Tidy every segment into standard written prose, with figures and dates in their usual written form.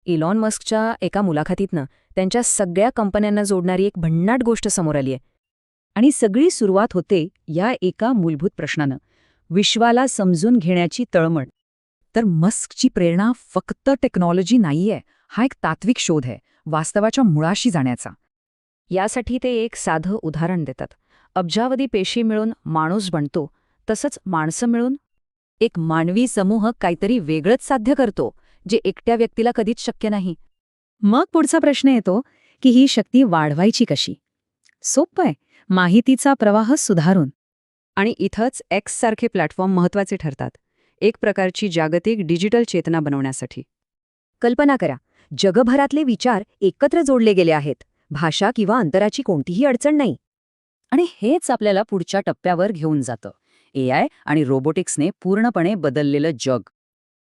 Elon मस्कच्या एका मुलाखतीतनं त्यांच्या सगळ्या कंपन्यांना जोडणारी एक भन्नाट गोष्ट समोर आली आहे. आणि सगळी सुरुवात होते या एका मूलभूत प्रश्नानं, विश्वाला समजून घेण्याची तळमळ. तर मस्कची प्रेरणा फक्त टेक्नॉलॉजी नाहीये, हा एक तात्विक शोध आहे, वास्तवाच्या मुळाशी जाण्याचा. यासाठी ते एक साधं उदाहरण देतात. अब्जावधी पेशी मिळून माणूस बनतो, तसंच माणसं मिळून एक मानवी समूह काहीतरी वेगळंच साध्य करतो, जे एकट्या व्यक्तीला कधीच शक्य नाही. मग पुढचा प्रश्न येतो की ही शक्ती वाढवायची कशी? सोपं आहे, माहितीचा प्रवाह सुधारून. आणि इथंच एक्ससारखे प्लॅटफॉर्म महत्त्वाचे ठरतात, एक प्रकारची जागतिक डिजिटल चेतना बनवण्यासाठी. कल्पना करा, जगभरातले विचार एकत्र जोडले गेले आहेत, भाषा किंवा अंतराची कोणतीही अडचण नाही. आणि हेच आपल्याला पुढच्या टप्प्यावर घेऊन जातं, AI आणि रोबोटिक्सने पूर्णपणे बदललेलं जग.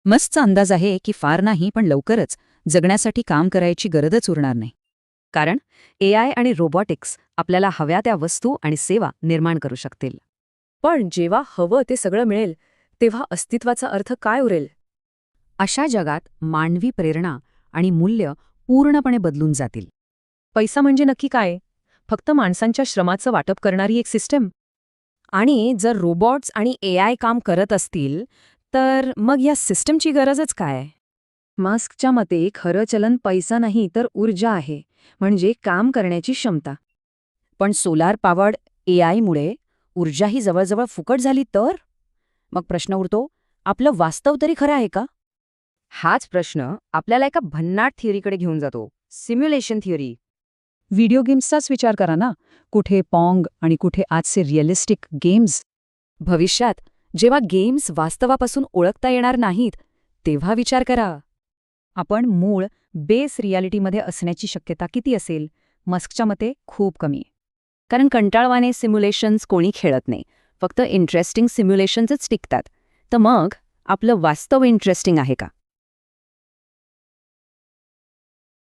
मस्कचा अंदाज आहे की फार नाही पण लवकरच जगण्यासाठी काम करायची गरजच उरणार नाही. कारण AI आणि रोबोटिक्स आपल्याला हव्या त्या वस्तू आणि सेवा निर्माण करू शकतील. पण जेव्हा हवं ते सगळं मिळेल, तेव्हा अस्तित्वाचा अर्थ काय उरेल? अशा जगात मानवी प्रेरणा आणि मूल्य पूर्णपणे बदलून जातील. पैसा म्हणजे नक्की काय? फक्त माणसांच्या श्रमाचं वाटप करणारी एक सिस्टम? आणि जर रोबोट्स आणि AI काम करत असतील, तर मग या सिस्टमची गरजच काय? मस्कच्या मते खरं चलन पैसा नाही तर ऊर्जा आहे, म्हणजे काम करण्याची क्षमता. पण सोलार पॉवर्ड AIमुळे ऊर्जाही जवळजवळ फुकट झाली तर? मग प्रश्न उरतो, आपलं वास्तव तरी खरं आहे का? हाच प्रश्न आपल्याला एका भन्नाट थिअरीकडे घेऊन जातो, सिम्युलेशन थिअरी. व्हिडिओ गेम्सचाच विचार करा ना, कुठे पॉंग आणि कुठे आजचे रिअलिस्टिक गेम्स. भविष्यात जेव्हा गेम्स वास्तवापासून ओळखता येणार नाहीत, तेव्हा विचार करा. आपण मूळ बेस रियालिटीमध्ये असण्याची शक्यता किती असेल? मस्कच्या मते खूप कमी. कारण कंटाळवाणे सिम्युलेशन्स कोणी खेळत नाही, फक्त इंटरेस्टिंग सिम्युलेशन्सच टिकतात. तर मग आपलं वास्तव इंटरेस्टिंग आहे का?